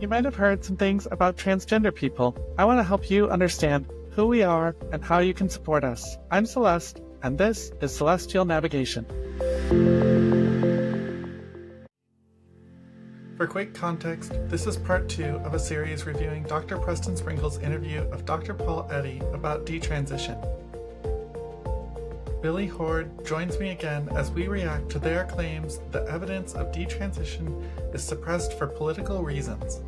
You might have heard some things about transgender people. I want to help you understand who we are and how you can support us. I'm Celeste, and this is Celestial Navigation. For quick context, this is part 2 of a series reviewing Dr. Preston Sprinkle's interview of Dr. Paul Eddy about detransition. Billie Hoard joins me again as we react to their claims that evidence of detransition is suppressed for political reasons.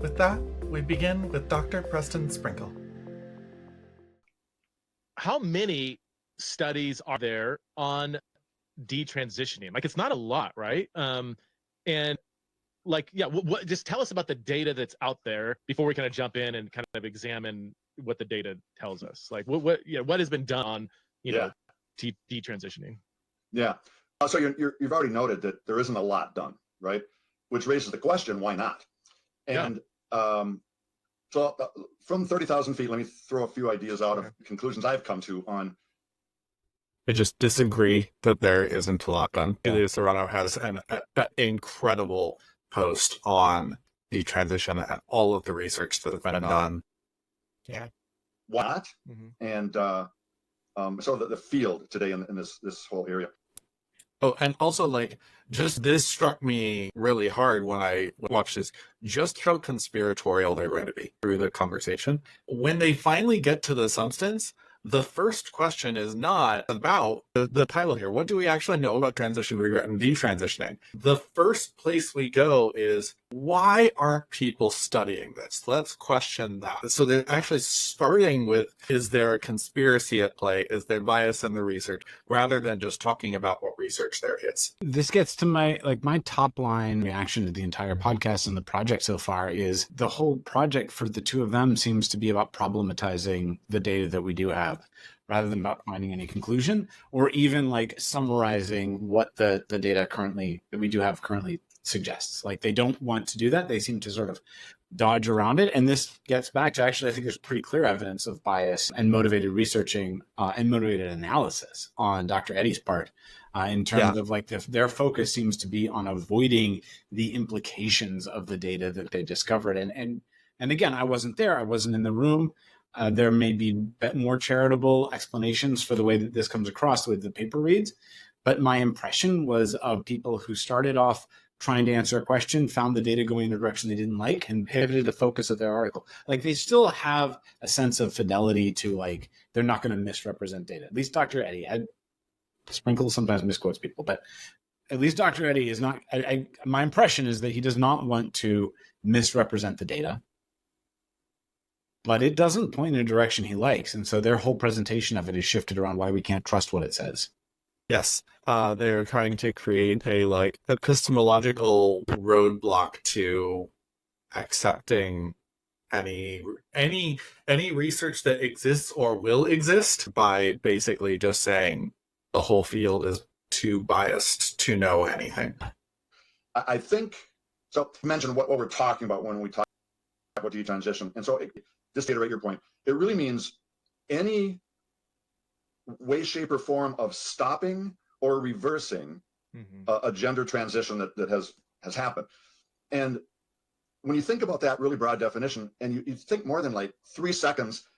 With that, we begin with Dr. Preston Sprinkle. How many studies are there on detransitioning? Like, it's not a lot, right? Just tell us about the data that's out there before we kind of jump in and kind of examine what the data tells us. Like, what has been done on, detransitioning? Yeah. So you've already noted that there isn't a lot done, right? Which raises the question, why not? And so from 30,000 feet, let me throw a few ideas out of conclusions I've come to on. I just disagree that there isn't a lot done. Julia Serrano has an incredible post on detransition and all of the research that has been done. Yeah. Why not? And so the field today in this whole area. Oh, and also, just this struck me really hard when I watched this, just how conspiratorial they're going to be through the conversation. When they finally get to the substance, the first question is not about the title here. What do we actually know about transition, regret, and detransitioning? The first place we go is, why aren't people studying this? Let's question that. So they're actually starting with, is there a conspiracy at play? Is there bias in the research? Rather than just talking about what research there is. This gets to my top line reaction to the entire podcast and the project so far is the whole project for the two of them seems to be about problematizing the data that we do have, rather than about finding any conclusion or even summarizing what the data that we do have currently suggests. They don't want to do that. They seem to sort of dodge around it. And this gets back to, actually, I think there's pretty clear evidence of bias and motivated researching and motivated analysis on Dr. Eddy's part in terms of their focus seems to be on avoiding the implications of the data that they discovered. And again, I wasn't there. I wasn't in the room. There may be more charitable explanations for the way that this comes across, the way the paper reads. But my impression was of people who started off trying to answer a question, found the data going in a direction they didn't like, and pivoted the focus of their article. They still have a sense of fidelity to, they're not going to misrepresent data. At least Dr. Eddy. Sprinkle sometimes misquotes people, but at least Dr. Eddy is not, my impression is that he does not want to misrepresent the data, but it doesn't point in a direction he likes. And so their whole presentation of it is shifted around why we can't trust what it says. Yes, they're trying to create a epistemological roadblock to accepting any research that exists or will exist by basically just saying the whole field is too biased to know anything. I think so. To mention what we're talking about when we talk about detransition, and so just to iterate your point, it really means any way, shape, or form of stopping or reversing a gender transition that has happened. And when you think about that really broad definition, and you think more than 3 seconds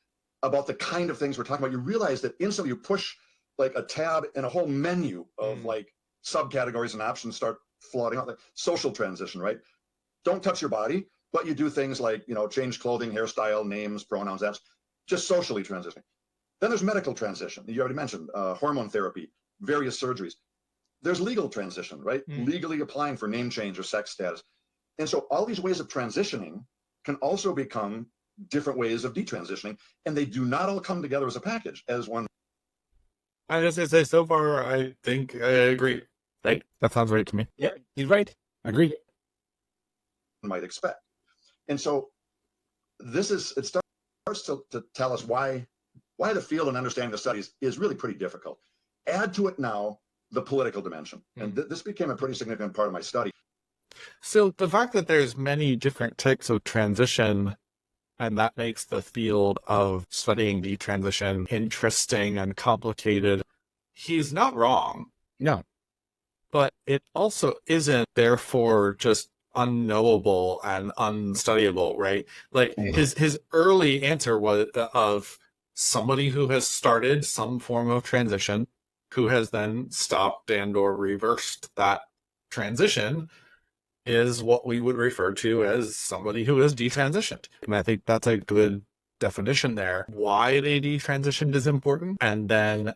about the kind of things we're talking about, you realize that instantly you push a tab and a whole menu of subcategories and options start flooding out. Social transition, right? Don't touch your body, but you do things like, change clothing, hairstyle, names, pronouns, that's just socially transitioning. Then there's medical transition. You already mentioned hormone therapy, various surgeries. There's legal transition, right? Legally applying for name change or sex status. And so all these ways of transitioning can also become different ways of detransitioning, and they do not all come together as a package, as one. I just say, so far, I think I agree. That sounds right to me. Yeah, he's right. Agree. Might expect. And so it starts to tell us why the field and understanding the studies is really pretty difficult. Add to it now the political dimension. And this became a pretty significant part of my study. So the fact that there's many different types of transition, and that makes the field of studying detransition interesting and complicated, he's not wrong. No. But it also isn't, therefore, just unknowable and unstudyable, right? Like his early answer was of somebody who has started some form of transition, who has then stopped and or reversed that transition, is what we would refer to as somebody who is detransitioned. And I think that's a good definition there. Why they detransitioned is important. And then,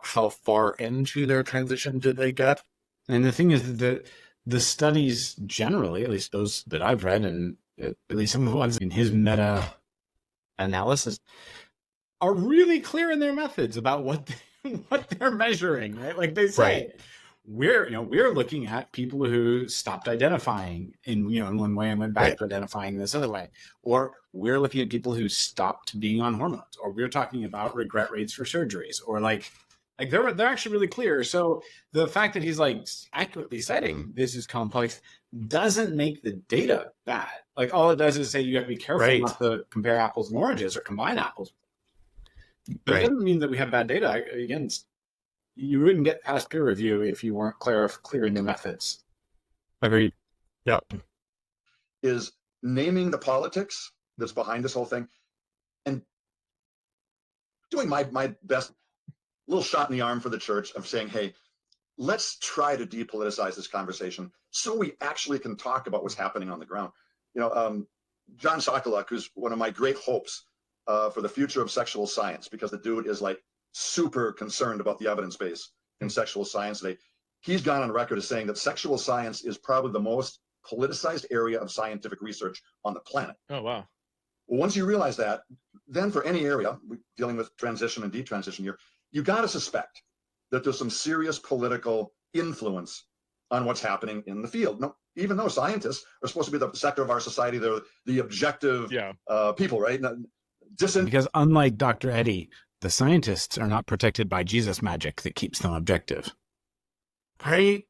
how far into their transition did they get? And the thing is that the studies generally, at least those that I've read, and at least some of the ones in his meta-analysis, are really clear in their methods about what they're measuring, right? Like they say, we're looking at people who stopped identifying in one way and went back to identifying this other way, or we're looking at people who stopped being on hormones, or we're talking about regret rates for surgeries, or like they're actually really clear. So the fact that he's accurately citing this is complex doesn't make the data bad. Like all it does is say you have to be careful not to compare apples and oranges or combine apples. But it doesn't mean that we have bad data. Again, you wouldn't get past peer review if you weren't clear in the methods. Agreed. Yeah. Is naming the politics that's behind this whole thing and doing my best little shot in the arm for the church of saying, hey, let's try to depoliticize this conversation so we actually can talk about what's happening on the ground. John Sokolow, who's one of my great hopes for the future of sexual science, because the dude is super concerned about the evidence base in sexual science today. He's gone on record as saying that sexual science is probably the most politicized area of scientific research on the planet. Oh, wow. Well, once you realize that, then for any area dealing with transition and detransition here, you got to suspect that there's some serious political influence on what's happening in the field. No, even though scientists are supposed to be the sector of our society, they're the objective people, right? Because unlike Dr. Eddy, the scientists are not protected by Jesus magic that keeps them objective. Right?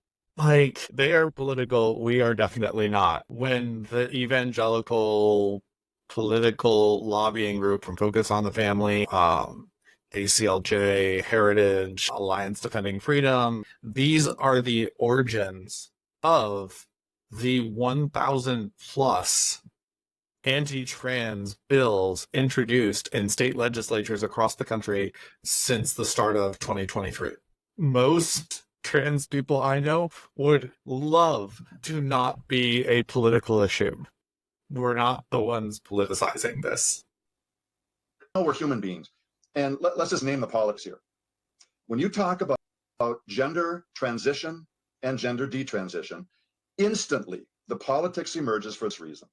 They are political. We are definitely not. When the evangelical political lobbying group from Focus on the Family, ACLJ, Heritage, Alliance Defending Freedom, these are the origins of the 1,000 plus anti-trans bills introduced in state legislatures across the country since the start of 2023. Most trans people I know would love to not be a political issue. We're not the ones politicizing this. No, we're human beings. And let's just name the politics here. When you talk about gender transition and gender detransition, instantly the politics emerges for this reason.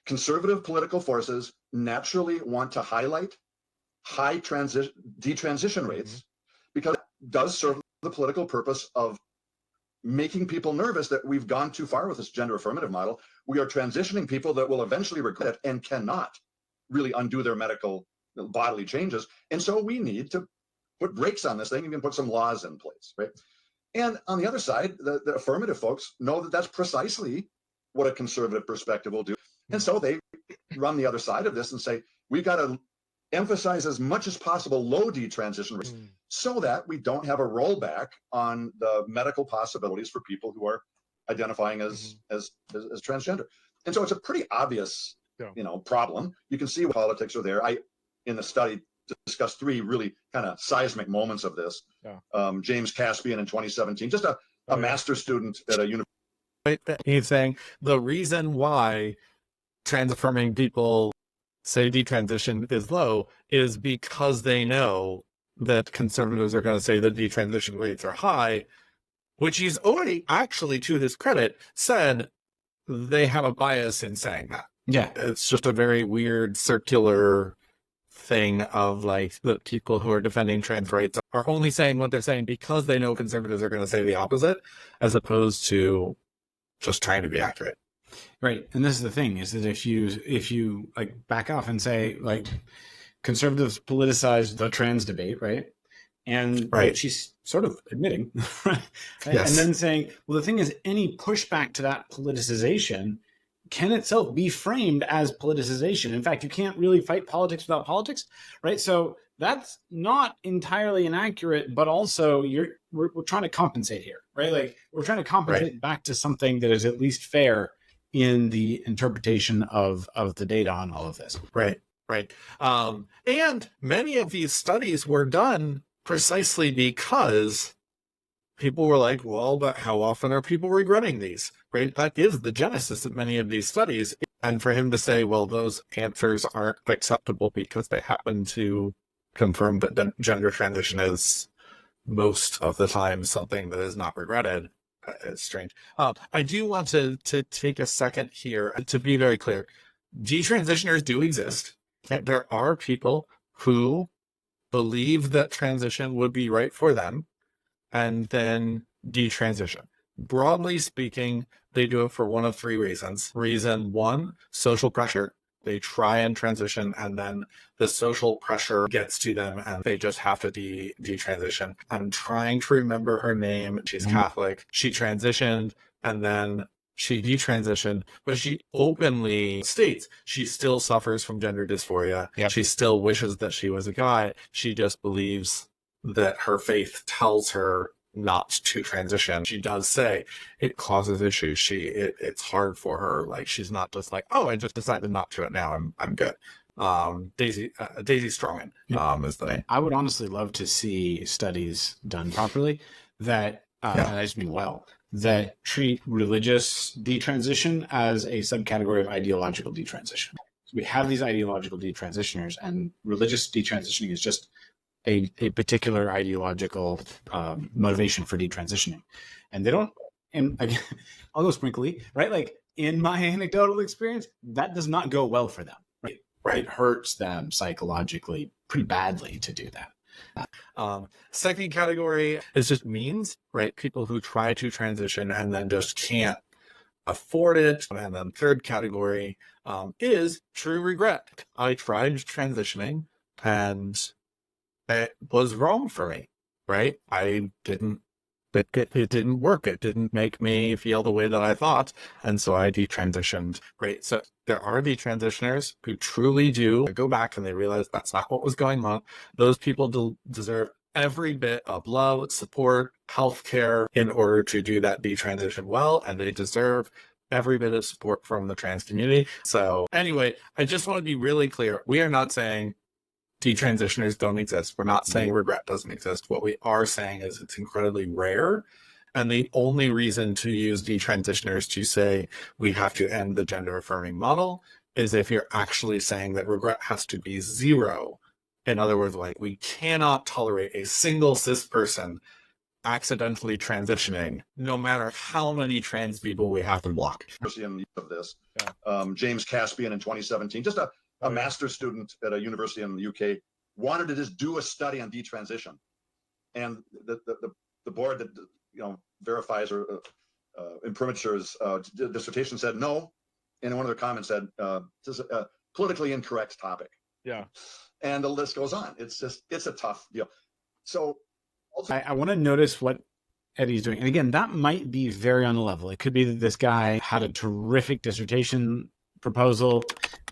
Conservative political forces naturally want to highlight high detransition rates because it does serve the political purpose of making people nervous that we've gone too far with this gender affirmative model. We are transitioning people that will eventually regret it and cannot really undo their medical bodily changes. And so we need to put brakes on this thing and even put some laws in place, right? And on the other side, the affirmative folks know that that's precisely what a conservative perspective will do. And so they run the other side of this and say, we've got to emphasize as much as possible low detransition rates so that we don't have a rollback on the medical possibilities for people who are identifying as transgender. And so it's a pretty obvious, problem. You can see what politics are there. I, in the study, discussed three really kind of seismic moments of this. James Caspian in 2017, just a master's student at a university. He's saying the reason why trans-affirming people say detransition is low is because they know that conservatives are going to say the detransition rates are high, which he's already actually, to his credit, said they have a bias in saying that. Yeah. It's just a very weird circular thing of the people who are defending trans rights are only saying what they're saying because they know conservatives are going to say the opposite, as opposed to just trying to be accurate. Right. And this is the thing, is that if you back off and say conservatives politicize the trans debate, right? And she's sort of admitting, right? Yes. And then saying, well, the thing is, any pushback to that politicization can itself be framed as politicization. In fact, you can't really fight politics without politics, right? So that's not entirely inaccurate, but also we're trying to compensate here, right? Like we're trying to compensate back to something that is at least fair in the interpretation of the data on all of this. Right. And many of these studies were done precisely because people were like, well, but how often are people regretting these? Right? That is the genesis of many of these studies. And for him to say, well, those answers aren't acceptable because they happen to confirm that gender transition is most of the time something that is not regretted, is strange. I do want to take a second here to be very clear. Detransitioners do exist. There are people who believe that transition would be right for them and then detransition. Broadly speaking, they do it for one of three reasons. Reason one, social pressure. They try and transition, and then the social pressure gets to them, and they just have to detransition. I'm trying to remember her name. She's Catholic. She transitioned, and then she detransitioned, but she openly states she still suffers from gender dysphoria. Yep. She still wishes that she was a guy. She just believes that her faith tells her not to transition. She does say it causes issues. It's hard for her. Like she's not just like, oh, I just decided not to it now. I'm good. Daisy Strongan is the name. I would honestly love to see studies done properly that, and I just mean well, that treat religious detransition as a subcategory of ideological detransition. So we have these ideological detransitioners, and religious detransitioning is just a particular ideological motivation for detransitioning. And they don't, and again, I'll go sprinkly, right? Like in my anecdotal experience, that does not go well for them, right? It hurts them psychologically pretty badly to do that. Second category is just means, right? People who try to transition and then just can't afford it. And then third category is true regret. I tried transitioning and it was wrong for me, right? It didn't work. It didn't make me feel the way that I thought. And so I detransitioned, right? So there are detransitioners who truly do go back and they realize that's not what was going on. Those people deserve every bit of love, support, healthcare in order to do that detransition well. And they deserve every bit of support from the trans community. So anyway, I just want to be really clear. We are not saying detransitioners don't exist. We're not saying regret doesn't exist. What we are saying is it's incredibly rare. And the only reason to use detransitioners to say we have to end the gender affirming model is if you're actually saying that regret has to be zero. In other words, like we cannot tolerate a single cis person accidentally transitioning, no matter how many trans people we have to block. Of this, James Caspian in 2017, just a master's student at a university in the UK wanted to just do a study on detransition, and the board that verifies or imprimatures dissertation said no, and in one of their comments said this is a politically incorrect topic. Yeah, and the list goes on. It's a tough deal. So I want to notice what Eddy's doing, and again, that might be very on the level. It could be that this guy had a terrific dissertation proposal.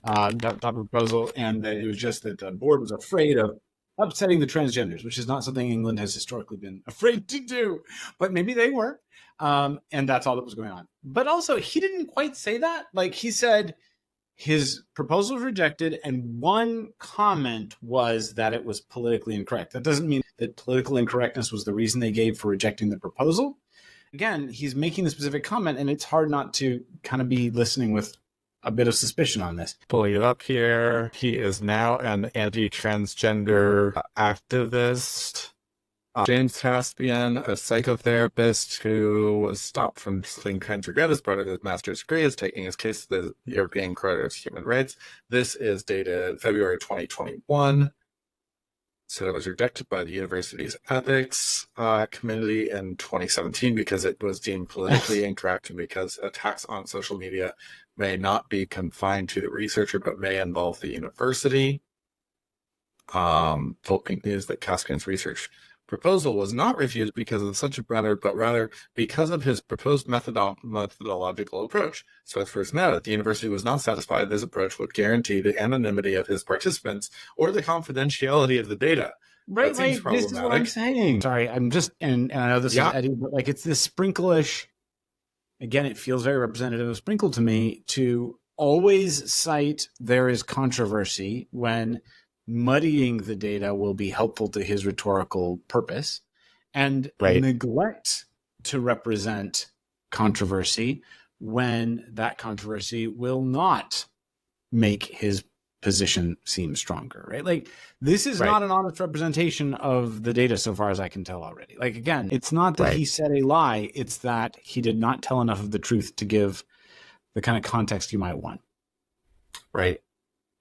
Proposal, and that it was just that the board was afraid of upsetting the transgenders, which is not something England has historically been afraid to do. But maybe they were, and that's all that was going on. But also, he didn't quite say that. Like he said, his proposal was rejected, and one comment was that it was politically incorrect. That doesn't mean that political incorrectness was the reason they gave for rejecting the proposal. Again, he's making the specific comment, and it's hard not to kind of be listening with a bit of suspicion on this. Pulling it up here. He is now an anti-transgender activist. James Caspian, a psychotherapist who was stopped from selling trans regret as part of his master's degree, is taking his case to the European Court of Human Rights. This is dated February 2021. So it was rejected by the university's ethics committee in 2017 because it was deemed politically incorrect and because attacks on social media may not be confined to the researcher but may involve the university. Volpink News that Caspian's research proposal was not refused because of such a matter, but rather because of his proposed methodological approach. Smith first noted the university was not satisfied this approach would guarantee the anonymity of his participants or the confidentiality of the data. Right, like this is what I'm saying. Sorry, I'm just, and I know this is Eddie, but like it's this sprinkleish. Again, it feels very representative of Sprinkle to me to always cite there is controversy when muddying the data will be helpful to his rhetorical purpose, and neglect to represent controversy when that controversy will not make his position seem stronger, right? Like this is not an honest representation of the data so far as I can tell already. Like, again, it's not that he said a lie, it's that he did not tell enough of the truth to give the kind of context you might want. Right.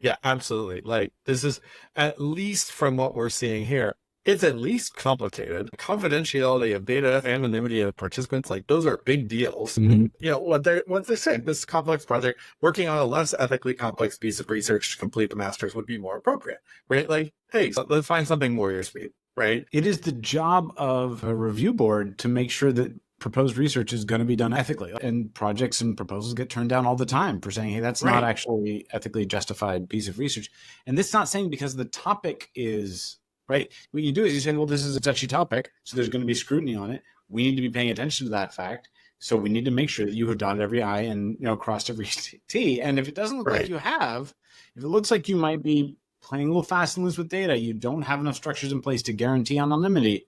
Yeah, absolutely. Like this is, at least from what we're seeing here, it's at least complicated. Confidentiality of data, anonymity of participants, like those are big deals. You know, what they're saying, this complex project, working on a less ethically complex piece of research to complete the master's would be more appropriate, right? Like, hey, let's find something warrior speed, right? It is the job of a review board to make sure that proposed research is going to be done ethically. And projects and proposals get turned down all the time for saying, hey, that's not actually ethically justified piece of research. And this is not saying because the topic is... Right. What you do is you say, well, this is a touchy topic, so there's going to be scrutiny on it. We need to be paying attention to that fact. So we need to make sure that you have dotted every I and, you know, crossed every T. And if it doesn't look like you have, if it looks like you might be playing a little fast and loose with data, you don't have enough structures in place to guarantee anonymity,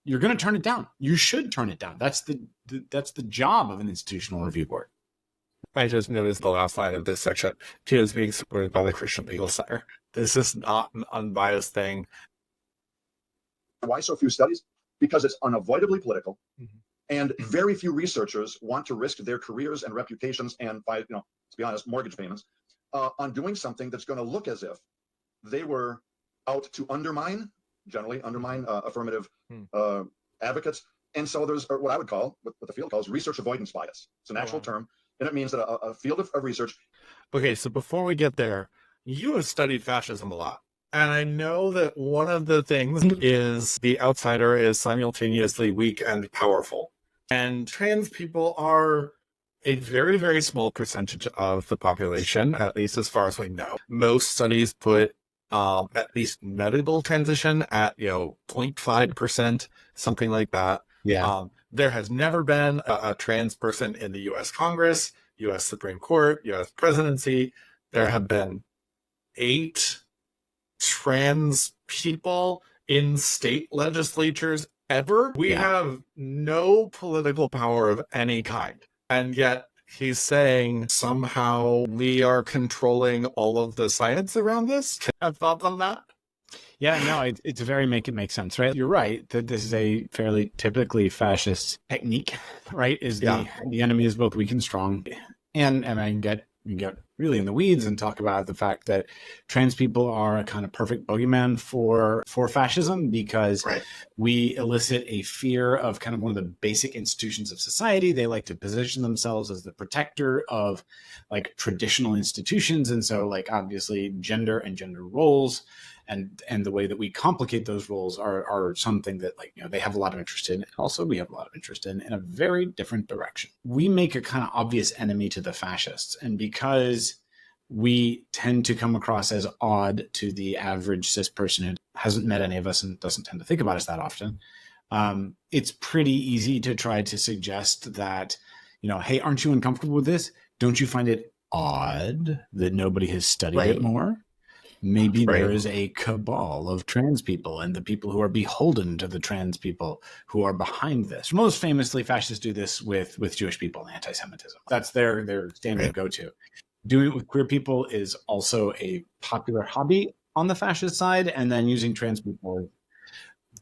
you're going to turn it down. You should turn it down. That's the job of an institutional review board. I just noticed the last line of this section. He is being supported by the Christian Legal Center. This is not an unbiased thing. Why so few studies? Because it's unavoidably political, and very few researchers want to risk their careers and reputations and, you know, to be honest, mortgage payments on doing something that's going to look as if they were out to undermine affirmative advocates. And so there's what I would call, what the field calls, research avoidance bias. It's an actual term, and it means that a field of research. Okay, so before we get there, you have studied fascism a lot. And I know that one of the things is the outsider is simultaneously weak and powerful. And trans people are a very, very small percentage of the population, at least as far as we know. Most studies put at least medical transition at, 0.5%, something like that. Yeah. There has never been a trans person in the U.S. Congress, U.S. Supreme Court, U.S. presidency. There have been 8 trans people in state legislatures ever. We have no political power of any kind. And yet he's saying somehow we are controlling all of the science around this. Can I have thoughts on that? Yeah, no, it's a very make it make sense, right? You're right that this is a fairly typically fascist technique, right? Is the enemy is both weak and strong. And I get really in the weeds and talk about the fact that trans people are a kind of perfect bogeyman for fascism because we elicit a fear of kind of one of the basic institutions of society. They like to position themselves as the protector of like traditional institutions. And so like obviously gender and gender roles and the way that we complicate those roles are something that they have a lot of interest in. And also we have a lot of interest in a very different direction. We make a kind of obvious enemy to the fascists. And because we tend to come across as odd to the average cis person who hasn't met any of us and doesn't tend to think about us that often, it's pretty easy to try to suggest that, hey, aren't you uncomfortable with this? Don't you find it odd that nobody has studied it more? Maybe there is a cabal of trans people and the people who are beholden to the trans people who are behind this. Most famously, fascists do this with Jewish people and anti-Semitism. That's their standard go-to. Doing it with queer people is also a popular hobby on the fascist side, and then using trans people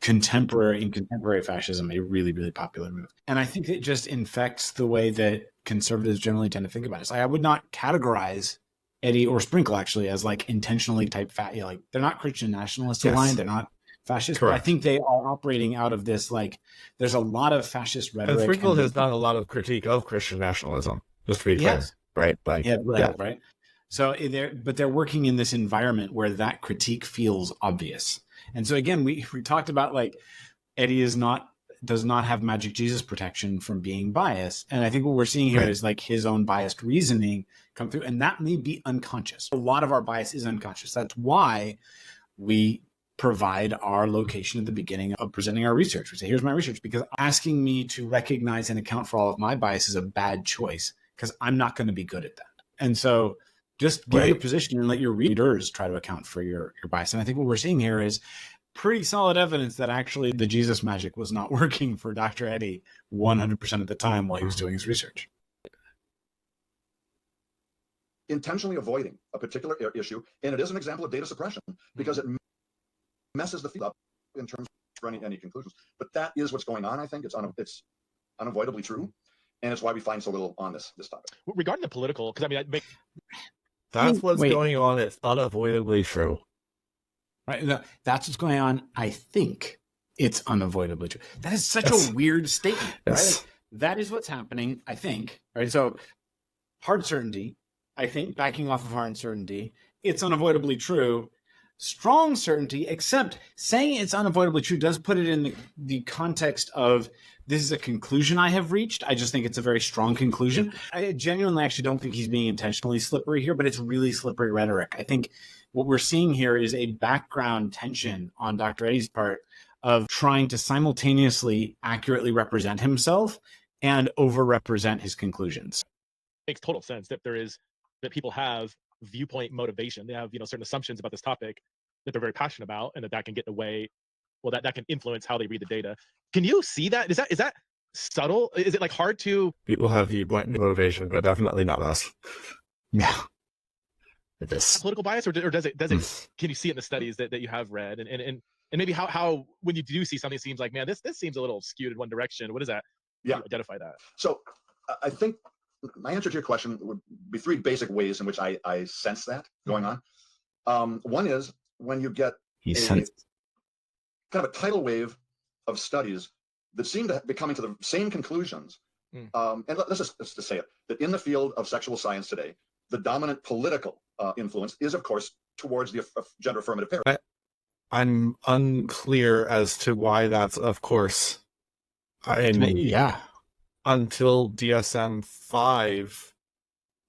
in contemporary fascism, a really, really popular move. And I think it just infects the way that conservatives generally tend to think about it. So I would not categorize Eddy or Sprinkle actually as like intentionally type fat. They're not Christian nationalist aligned. They're not fascist. But I think they are operating out of this there's a lot of fascist rhetoric. And Sprinkle has done a lot of critique of Christian nationalism. Just to be clear, right? Right. So they're working in this environment where that critique feels obvious. And so again, we talked about Eddy does not have magic Jesus protection from being biased. And I think what we're seeing here is like his own biased reasoning come through, and that may be unconscious. A lot of our bias is unconscious. That's why we provide our location at the beginning of presenting our research. We say, here's my research, because asking me to recognize and account for all of my bias is a bad choice, because I'm not going to be good at that. And so just give your position and let your readers try to account for your bias. And I think what we're seeing here is pretty solid evidence that actually the Jesus magic was not working for Dr. Eddy 100% of the time while he was doing his research. Intentionally avoiding a particular issue, and it is an example of data suppression because it messes the field up in terms of any conclusions. But that is what's going on. I think it's unavoidably true, and it's why we find so little on this topic. Regarding the political, because I mean, that's what's going on. It's unavoidably true. Right. No, that's what's going on. I think it's unavoidably true. That is such a weird statement, right? Like, that is what's happening, I think. Right. So hard certainty, I think, backing off of hard certainty, it's unavoidably true. Strong certainty, except saying it's unavoidably true does put it in the context of this is a conclusion I have reached. I just think it's a very strong conclusion. I genuinely actually don't think he's being intentionally slippery here, but it's really slippery rhetoric. I think what we're seeing here is a background tension on Dr. Eddy's part of trying to simultaneously accurately represent himself and overrepresent his conclusions. Makes total sense that people have viewpoint motivation. They have, certain assumptions about this topic that they're very passionate about, and that can get in the way. Well, that can influence how they read the data. Can you see that? Is that subtle? Is it like hard to? People have viewpoint motivation, but definitely not us. Yeah. It is Political bias, or does it? Can you see it in the studies that you have read, and maybe how when you do see something, it seems like, man, this seems a little skewed in one direction. What is that? Yeah. How do you identify that? So I think my answer to your question would be three basic ways in which I sense that going on. One is when you get kind of a tidal wave of studies that seem to be coming to the same conclusions. And let's just say it, that in the field of sexual science today, the dominant political influence is, of course, towards the gender affirmative paradigm. I'm unclear as to why that's, of course. Until DSM-5,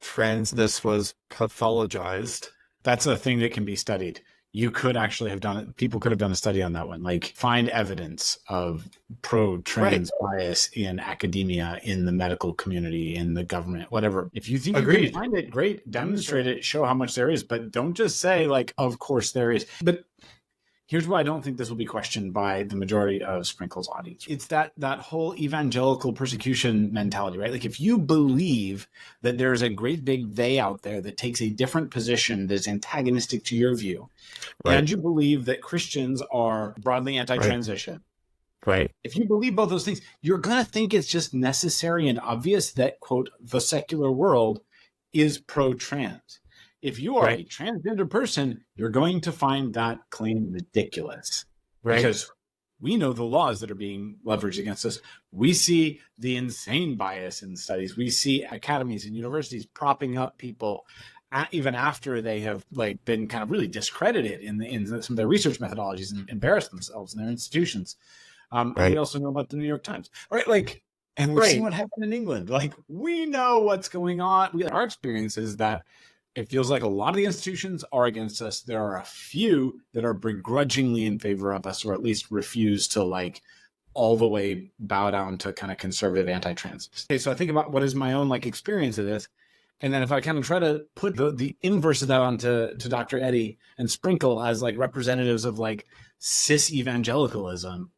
transness was pathologized. That's a thing that can be studied. You could actually have done it. People could have done a study on that one. Like, find evidence of pro-trans bias in academia, in the medical community, in the government, whatever. If you think you can find it, great. Demonstrate it. Show how much there is. But don't just say, like, of course there is. But here's why I don't think this will be questioned by the majority of Sprinkle's audience. It's that whole evangelical persecution mentality, right? Like, if you believe that there's a great big they out there that takes a different position that's antagonistic to your view, and you believe that Christians are broadly anti-transition, if you believe both those things, you're going to think it's just necessary and obvious that, quote, the secular world is pro-trans. If you are a transgender person, you're going to find that claim ridiculous, because we know the laws that are being leveraged against us. We see the insane bias in studies. We see academies and universities propping up people even after they have been kind of really discredited in some of their research methodologies and embarrassed themselves in their institutions. We also know about the New York Times, and we've seen what happened in England. We know what's going on. Our experience is that it feels like a lot of the institutions are against us. There are a few that are begrudgingly in favor of us, or at least refuse to all the way bow down to kind of conservative anti-trans. Okay, so I think about what is my own experience of this. And then if I kind of try to put the inverse of that onto Dr. Eddy and Sprinkle as representatives of cis evangelicalism,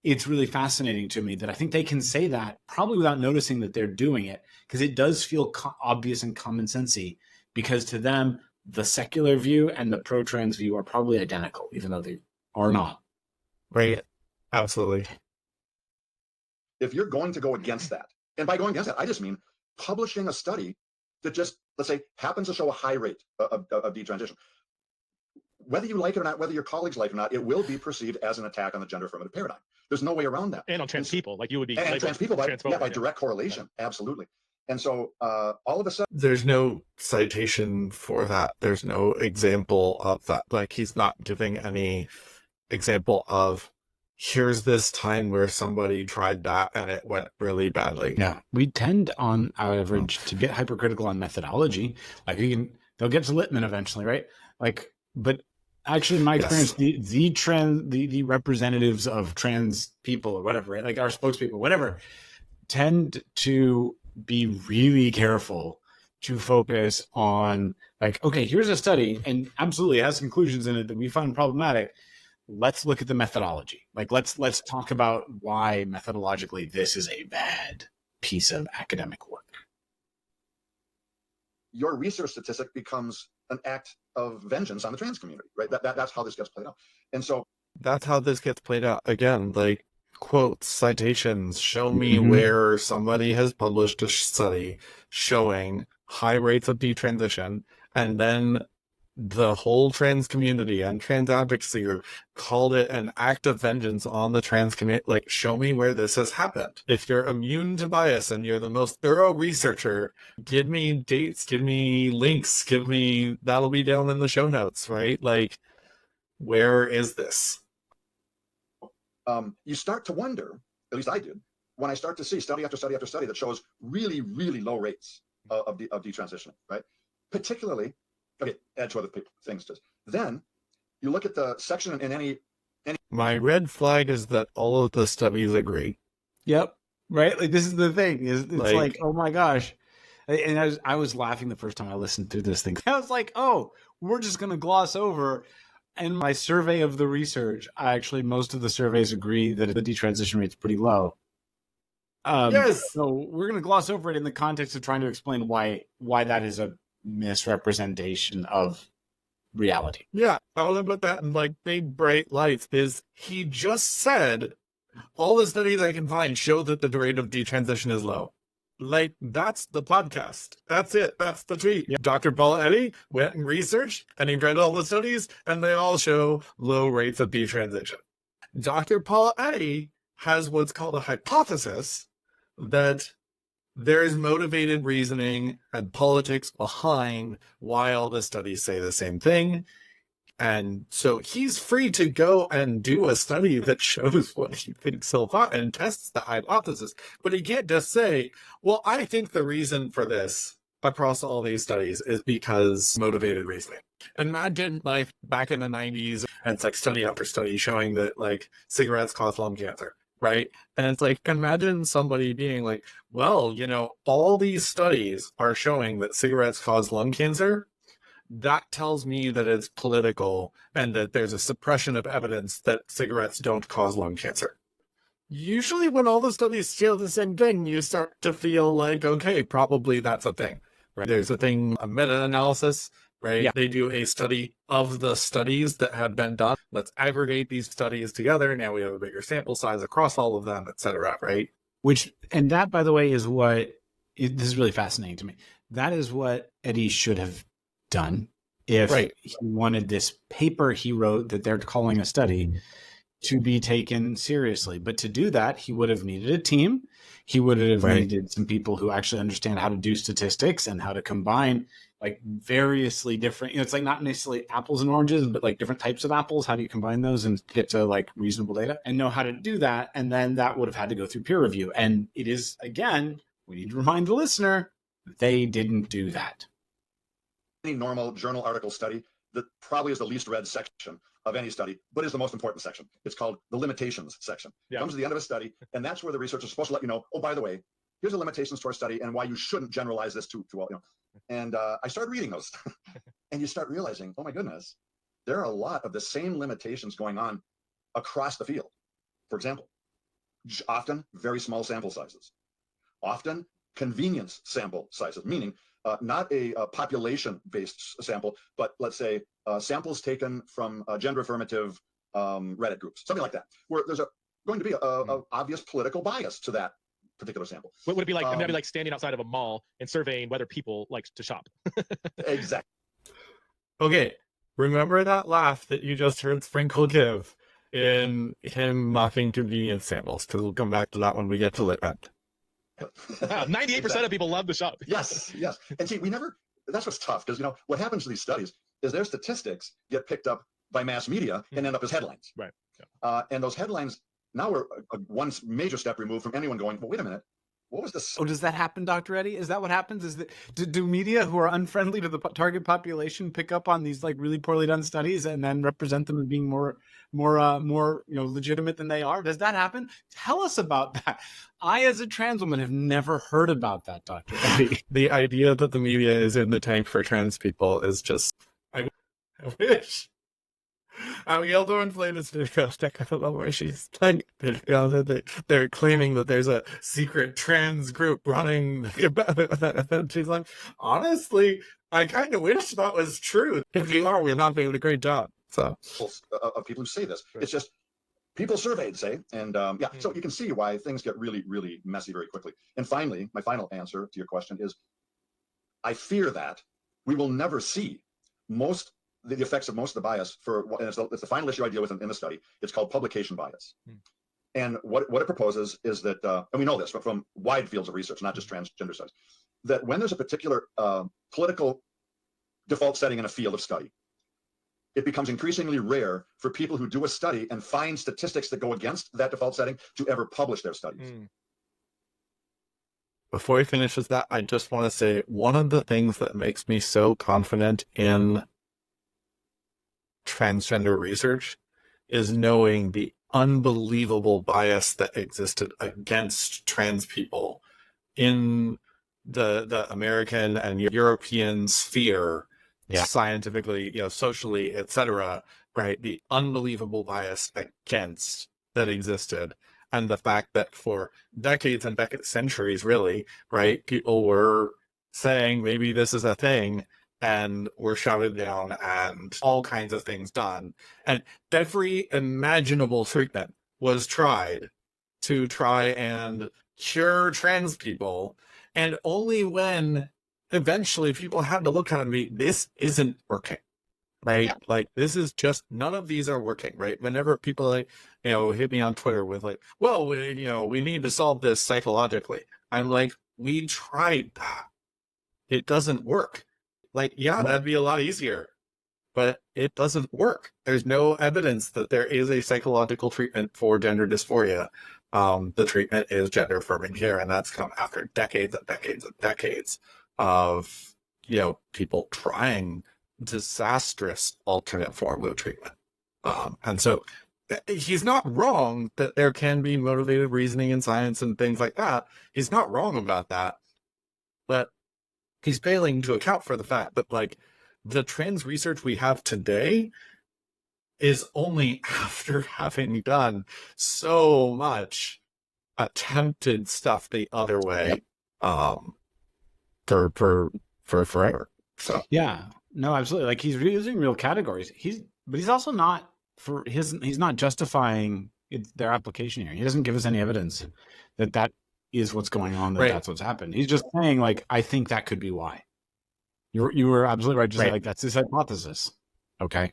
it's really fascinating to me that I think they can say that probably without noticing that they're doing it, because it does feel obvious and common sensey, because to them, the secular view and the pro-trans view are probably identical, even though they are not. Right. Absolutely. If you're going to go against that, and by going against that, I just mean publishing a study that just, let's say, happens to show a high rate of detransition, whether you like it or not, whether your colleagues like it or not, it will be perceived as an attack on the gender affirmative paradigm. There's no way around that. And on trans people, you would be. And trans people, by direct correlation, absolutely. And so all of a sudden, there's no citation for that. There's no example of that. He's not giving any example of here's this time where somebody tried that and it went really badly. Yeah, we tend on average to get hypercritical on methodology. Like they'll get to Littman eventually, right? Like, but actually, in my experience, the representatives of trans people or whatever, right? Like our spokespeople, whatever, tend to be really careful to focus on like, okay, here's a study and absolutely has conclusions in it that we find problematic. Let's look at the methodology. Like, let's talk about why methodologically this is a bad piece of academic work. Your research statistic becomes an act of vengeance on the trans community, right? That's how this gets played out. And so that's how this gets played out. Again, like quotes, citations, show me where somebody has published a study showing high rates of detransition, and then the whole trans community and trans advocacy group called it an act of vengeance on the trans community. Like, show me where this has happened. If you're immune to bias and you're the most thorough researcher, give me dates, give me links, that'll be down in the show notes, right? Like, where is this? You start to wonder, at least I did, when I start to see study after study after study that shows really, really low rates of detransitioning, right? Particularly, okay, add to other things. Then you look at the section in any. My red flag is that all of the studies agree. Yep. Right. Like, this is the thing. It's like, oh my gosh. And I was laughing the first time I listened to this thing. I was like, oh, we're just going to gloss over. And my survey of the research, most of the surveys agree that the detransition rate is pretty low. Yes. So we're going to gloss over it in the context of trying to explain why that is a misrepresentation of reality. Yeah, I'll put that in like big bright lights. Is he just said all the studies I can find show that the rate of detransition is low. Like, that's the podcast. That's it. That's the tweet. Yeah. Dr. Paul Eddy went and researched, and he read all the studies, and they all show low rates of detransition. Dr. Paul Eddy has what's called a hypothesis that there is motivated reasoning and politics behind why all the studies say the same thing. And so he's free to go and do a study that shows what he thinks so far and tests the hypothesis. But he can't just say, well, I think the reason for this across all these studies is because motivated reasoning. Imagine like back in the 90s, and it's like study after study showing that like cigarettes cause lung cancer. Right. And it's like, imagine somebody being like, well, all these studies are showing that cigarettes cause lung cancer. That tells me that it's political and that there's a suppression of evidence that cigarettes don't cause lung cancer. Usually when all the studies show the same thing, you start to feel like, okay, probably that's a thing. Right? There's a thing, a meta-analysis. Right? Yeah. They do a study of the studies that had been done. Let's aggregate these studies together. Now we have a bigger sample size across all of them, et cetera, right? And that, by the way, is this is really fascinating to me. That is what Eddy should have done if he wanted this paper he wrote that they're calling a study to be taken seriously. But to do that, he would have needed a team. He would have needed some people who actually understand how to do statistics and how to combine like variously different, it's like not necessarily apples and oranges, but like different types of apples. How do you combine those and get to like reasonable data and know how to do that? And then that would have had to go through peer review. And it is, again, we need to remind the listener, they didn't do that. Any normal journal article study that probably is the least read section of any study, but is the most important section. It's called the limitations section. Yeah. It comes to the end of a study, and that's where the researcher is supposed to let you know, oh, by the way, here's the limitations to our study and why you shouldn't generalize this to all, And I started reading those, and you start realizing, oh my goodness, there are a lot of the same limitations going on across the field. For example, often very small sample sizes, often convenience sample sizes, meaning not a population-based sample, but let's say samples taken from gender affirmative Reddit groups, something like that, where there's going to be a obvious political bias to that particular sample. Would it be like maybe like standing outside of a mall and surveying whether people like to shop? Exactly. Okay, remember that laugh that you just heard Sprinkle give in him mocking convenience samples, because we'll come back to that when we get to Litman. 98% of people love the shop. Yes. And see, that's what's tough, because what happens to these studies is their statistics get picked up by mass media and end up as headlines. Right. And those headlines now are one major step removed from anyone going, well, wait a minute, what was this? Oh, does that happen, Dr. Eddy? Is that what happens? Is that do media who are unfriendly to the target population pick up on these like really poorly done studies and then represent them as being more legitimate than they are? Does that happen? Tell us about that. I, as a trans woman, have never heard about that, Dr. Eddy. The idea that the media is in the tank for trans people is just, I wish. I'll go and play this video where she's like, they're claiming that there's a secret trans group running and she's like, honestly, I kind of wish that was true. If you are, we're not doing a great job. So of people who say this, it's just people surveyed say, and so you can see why things get really, really messy very quickly. And finally, my final answer to your question is, I fear that we will never see the effects of most of the bias and it's the final issue I deal with in the study. It's called publication bias. And what it proposes is that, and we know this from wide fields of research, not just transgender studies, that when there's a particular political default setting in a field of study, it becomes increasingly rare for people who do a study and find statistics that go against that default setting to ever publish their studies. Before we finish with that, I just want to say one of the things that makes me so confident in transgender research is knowing the unbelievable bias that existed against trans people in the American and European sphere, scientifically, socially, etc. Right, the unbelievable bias against that existed, and the fact that for decades and centuries, really, right, people were saying maybe this is a thing. And were shouted down and all kinds of things done. And every imaginable treatment was tried to try and cure trans people. And only when eventually people had to look at it and be, this isn't working, right? Like, this is just, none of these are working, right? Whenever people hit me on Twitter with like, well, we need to solve this psychologically. I'm like, we tried that. It doesn't work. Like, that'd be a lot easier, but it doesn't work. There's no evidence that there is a psychological treatment for gender dysphoria. The treatment is gender affirming care, and that's come after decades and decades and decades of, people trying disastrous alternate forms of treatment. And so he's not wrong that there can be motivated reasoning in science and things like that. He's not wrong about that, but he's failing to account for the fact that, like, the trans research we have today is only after having done so much attempted stuff the other way for forever. So no, absolutely. Like, he's using real categories. But he's also not he's not justifying their application here. He doesn't give us any evidence that is what's going on, that's what's happened. He's just saying, like, I think that could be why. You were absolutely right to say, like, that's his hypothesis. Okay.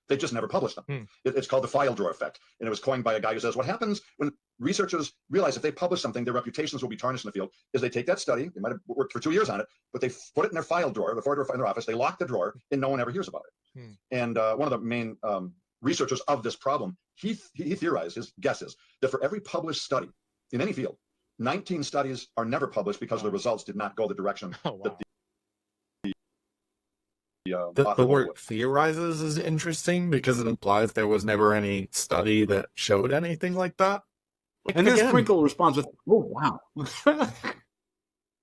They just never published them. It's called the file drawer effect. And it was coined by a guy who says, what happens when researchers realize if they publish something, their reputations will be tarnished in the field, is they take that study, they might have worked for 2 years on it, but they put it in their file drawer, the file drawer in their office, they lock the drawer, and no one ever hears about it. And one of the main researchers of this problem, he theorized, his guess is, that for every published study in any field, 19 studies are never published because the results did not go the direction that the word theorizes is interesting because it implies there was never any study that showed anything like that. And then Sprinkle responds with, oh, wow.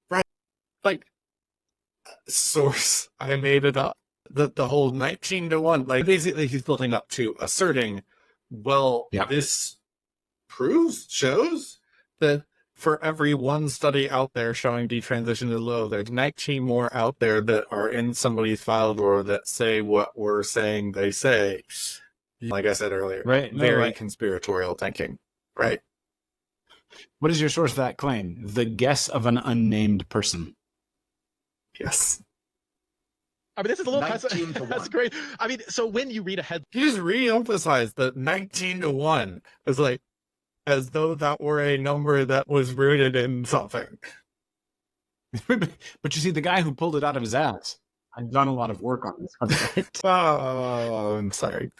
Right. Like, source, I made it up. The whole 19-1, like, basically he's building up to asserting, well, this shows that for every one study out there showing detransition is low, there's 19 more out there that are in somebody's file drawer that say what we're saying they say. Like I said earlier, very conspiratorial thinking, right? What is your source of that claim? The guess of an unnamed person. Yes. I mean, this is a little 19 to 1. That's great. I mean, so when you read a head, You just re-emphasized that 19-1 is like, as though that were a number that was rooted in something. But you see, the guy who pulled it out of his ass, I've done a lot of work on this subject. Oh, I'm sorry.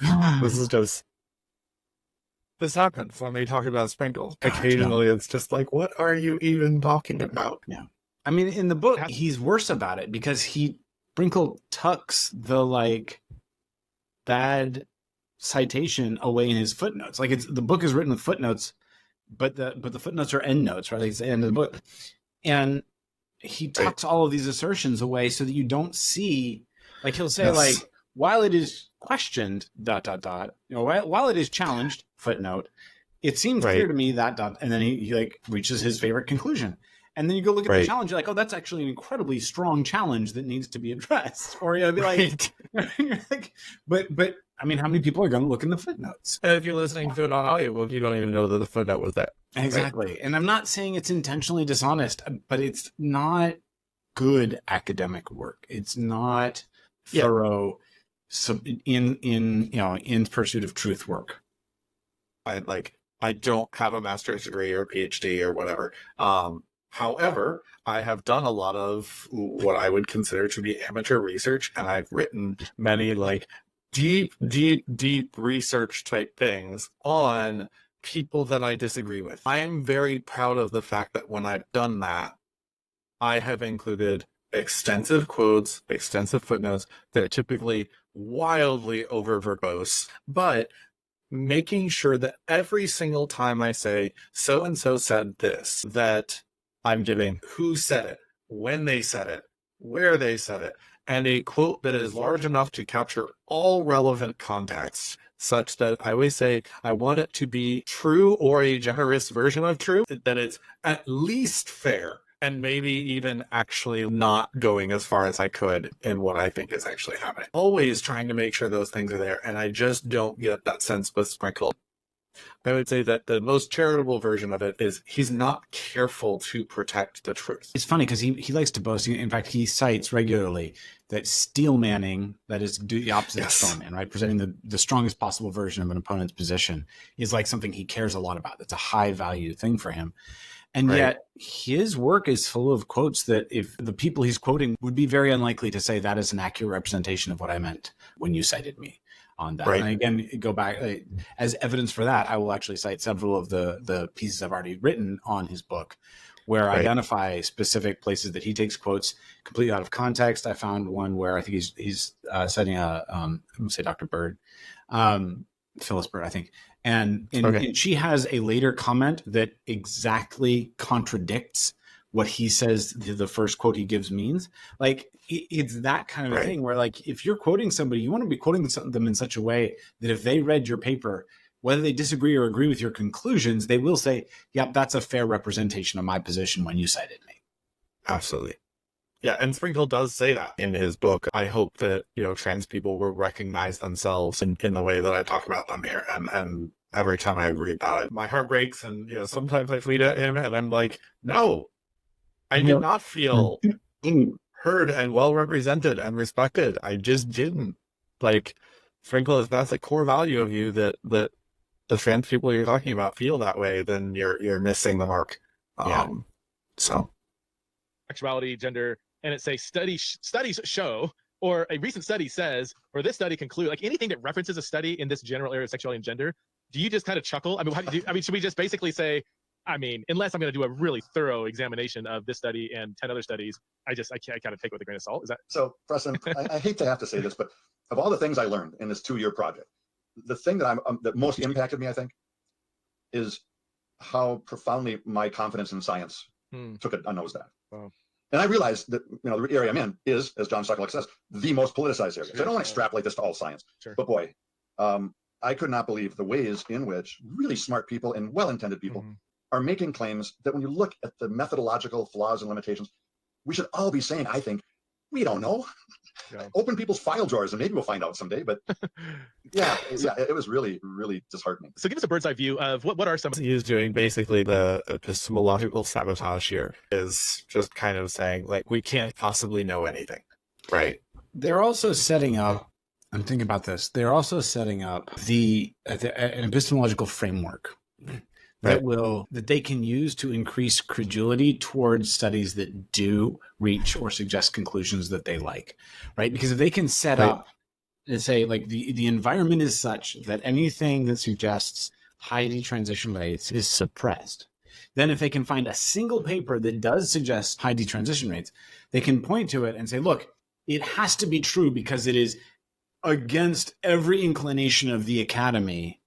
This happens when we talk about Sprinkle. Occasionally, it's just like, what are you even talking about? Yeah. I mean, in the book, he's worse about it because Sprinkle tucks the like bad citation away in his footnotes. Like the book is written with footnotes, but the footnotes are endnotes, right? It's the end of the book. And he tucks all of these assertions away so that you don't see, like he'll say like, while it is questioned, ... while it is challenged, footnote, it seems clear to me that ... and then he like reaches his favorite conclusion. And then you go look at the challenge, you're like, oh, that's actually an incredibly strong challenge that needs to be addressed. Or you'll be like, you're like but I mean, how many people are going to look in the footnotes? And if you're listening to it on audiobook, you don't even know that the footnote was there. Exactly. Right? And I'm not saying it's intentionally dishonest, but it's not good academic work. It's not thorough in pursuit of truth work. I don't have a master's degree or PhD or whatever. However, I have done a lot of what I would consider to be amateur research, and I've written many like deep research type things on people that I disagree with. I am very proud of the fact that when I've done that, I have included extensive quotes, extensive footnotes that are typically wildly over verbose, but making sure that every single time I say so-and-so said this, that I'm giving who said it, when they said it, where they said it, and a quote that is large enough to capture all relevant contexts, such that I always say I want it to be true or a generous version of true, that it's at least fair, and maybe even actually not going as far as I could in what I think is actually happening. Always trying to make sure those things are there, and I just don't get that sense with Sprinkle. I would say that the most charitable version of it is he's not careful to protect the truth. It's funny because he likes to boast. In fact, he cites regularly that steel manning, that is the opposite of strong man, right? Presenting the strongest possible version of an opponent's position is like something he cares a lot about. That's a high value thing for him. And yet his work is full of quotes that if the people he's quoting would be very unlikely to say that is an accurate representation of what I meant when you cited me on that. And again, go back as evidence for that. I will actually cite several of the pieces I've already written on his book where I identify specific places that he takes quotes completely out of context. I found one where I think he's citing I'm going to say Dr. Bird, Phyllis Bird, I think. And she has a later comment that exactly contradicts what he says the first quote he gives means. Like, it's that kind of a thing where, like, if you're quoting somebody, you want to be quoting them in such a way that if they read your paper, whether they disagree or agree with your conclusions, they will say, yep, that's a fair representation of my position when you cited me. Absolutely. Yeah, and Sprinkle does say that in his book. I hope that, trans people will recognize themselves in the way that I talk about them here. And every time I read about it, my heart breaks, and sometimes I tweet at him and I'm like, no, I did not feel heard and well represented and respected. I just didn't. Like, Sprinkle, if that's a core value of you that the trans people you're talking about feel that way, then you're missing the mark. So sexuality, gender, and it say studies show, or a recent study says, or this study conclude, like anything that references a study in this general area of sexuality and gender, do you just kind of chuckle? I mean, should we just basically say, unless I'm going to do a really thorough examination of this study and 10 other studies, I kind of take it with a grain of salt? Is that so? Preston, I hate to have to say this, but of all the things I learned in this 2-year project, the thing that that most impacted me, I think, is how profoundly my confidence in science took a nosedive. Wow. And I realized that the area I'm in is, as John Stuckluck says, the most politicized area. So I don't want to extrapolate this to all science. Sure. But boy, I could not believe the ways in which really smart people and well-intended people are making claims that when you look at the methodological flaws and limitations, we should all be saying, I think, we don't know. Yeah. Open people's file drawers and maybe we'll find out someday. But it was really, really disheartening. So give us a bird's eye view of what are some of he's doing. Basically, the epistemological sabotage here is just kind of saying, like, we can't possibly know anything. Right. They're also setting up, I'm thinking about this, they're also setting up an epistemological framework that they can use to increase credulity towards studies that do reach or suggest conclusions that they like, right? Because if they can set up and say, like, the environment is such that anything that suggests high detransition rates is suppressed, then if they can find a single paper that does suggest high detransition rates, they can point to it and say, look, it has to be true because it is against every inclination of the academy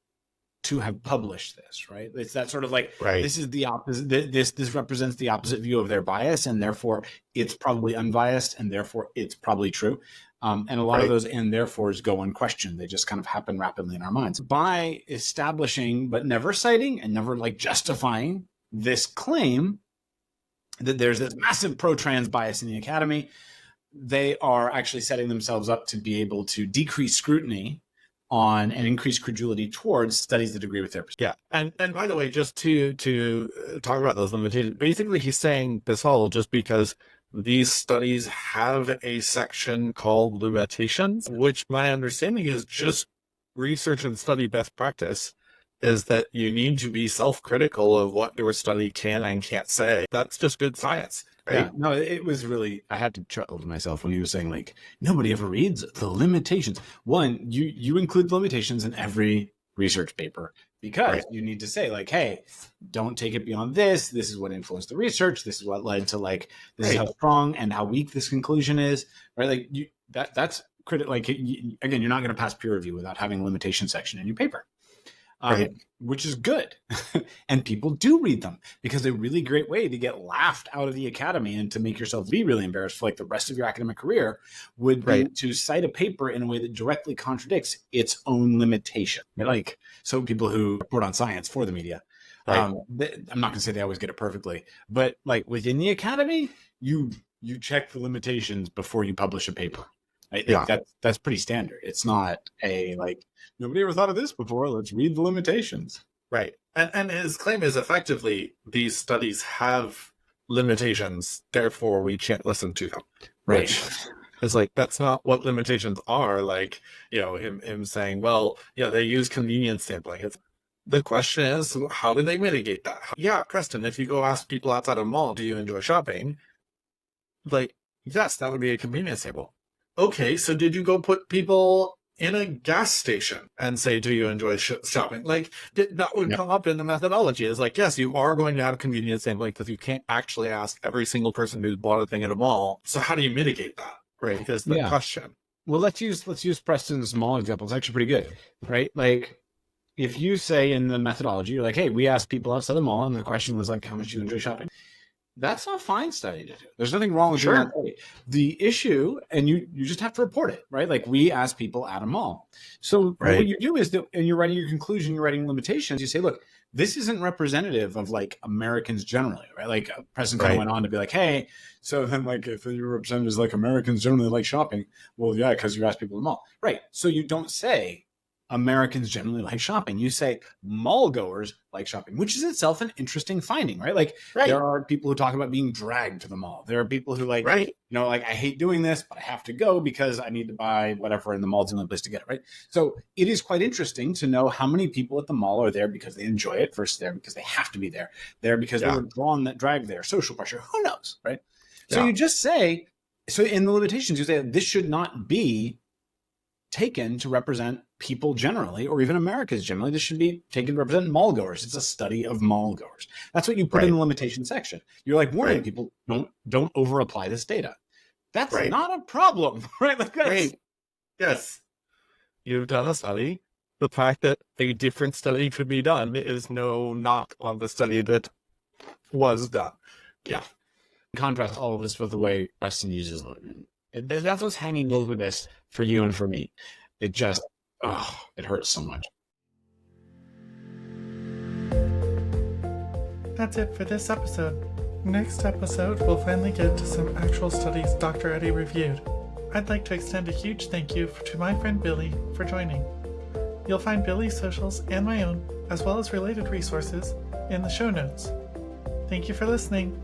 to have published this, right? It's that sort of like, this is the opposite. This represents the opposite view of their bias, and therefore it's probably unbiased, and therefore it's probably true. And a lot of those and therefores go unquestioned. They just kind of happen rapidly in our minds. By establishing, but never citing and never like justifying this claim that there's this massive pro-trans bias in the academy, they are actually setting themselves up to be able to decrease scrutiny on and increase credulity towards studies that agree with their perspective. Yeah. And by the way, just to talk about those limitations, basically he's saying this all just because these studies have a section called limitations, which my understanding is just research and study best practice, is that you need to be self-critical of what your study can and can't say. That's just good science. Right? Yeah, no, it was really, I had to chuckle to myself when he was saying, like, nobody ever reads the limitations. One, you include the limitations in every research paper because you need to say, like, hey, don't take it beyond this. This is what influenced the research. This is what led to, like, this is how strong and how weak this conclusion is, right? Like, that's critical. Like, again, you're not going to pass peer review without having a limitation section in your paper. Which is good. And people do read them because they're a really great way to get laughed out of the academy and to make yourself be really embarrassed for like the rest of your academic career would be to cite a paper in a way that directly contradicts its own limitation. Like, so people who report on science for the media, I'm not going to say they always get it perfectly, but like within the academy, you check the limitations before you publish a paper. That's pretty standard. It's not a like, nobody ever thought of this before. Let's read the limitations. Right. And his claim is effectively these studies have limitations, therefore we can't listen to them. Right. Which is like, that's not what limitations are. Like, you know, him saying, well, they use convenience sampling. The question is, how do they mitigate that? Yeah, Preston, if you go ask people outside a mall, do you enjoy shopping? Like, yes, that would be a convenience sample. Okay, so did you go put people in a gas station and say, do you enjoy shopping? Like, that would come up in the methodology. It's like, yes, you are going to have convenience sampling because you can't actually ask every single person who's bought a thing at a mall. So how do you mitigate that? Right, because the question. Well, let's use Preston's mall example. It's actually pretty good, right? Like, if you say in the methodology, you're like, hey, we asked people outside the mall, and the question was like, how much do you enjoy shopping? That's a fine study to do. There's nothing wrong with doing that study. The issue, and you just have to report it, right? Like, we ask people at a mall. So what you do is, and you're writing your conclusion, you're writing limitations. You say, look, this isn't representative of like Americans generally, right? Like Preston kind of went on to be like, hey, so then like if you're represented as like Americans generally like shopping, well, yeah, because you ask people at the mall, right? So you don't say Americans generally like shopping. You say mall goers like shopping, which is itself an interesting finding, right? Like there are people who talk about being dragged to the mall. There are people who like, like, I hate doing this, but I have to go because I need to buy whatever, and the mall's the only place to get it, right? So it is quite interesting to know how many people at the mall are there because they enjoy it versus there because they have to be there. There because they were drawn, that drag there, social pressure, who knows, right? So you just say, so in the limitations, you say this should not be taken to represent people generally, or even Americans generally. This should be taken to represent mall goers. It's a study of mall goers. That's what you put in the limitation section. You're like warning people, don't over apply this data. That's not a problem, right? Like that's, yes, you've done a study. The fact that a different study could be done is no knock on the study that was done. Yeah. Contrast all of this with the way Preston uses it. That's what's hanging over this for you and for me. It just, it hurts so much. That's it for this episode. Next episode, we'll finally get to some actual studies Dr. Eddy reviewed. I'd like to extend a huge thank you to my friend Billy for joining. You'll find Billy's socials and my own, as well as related resources, in the show notes. Thank you for listening.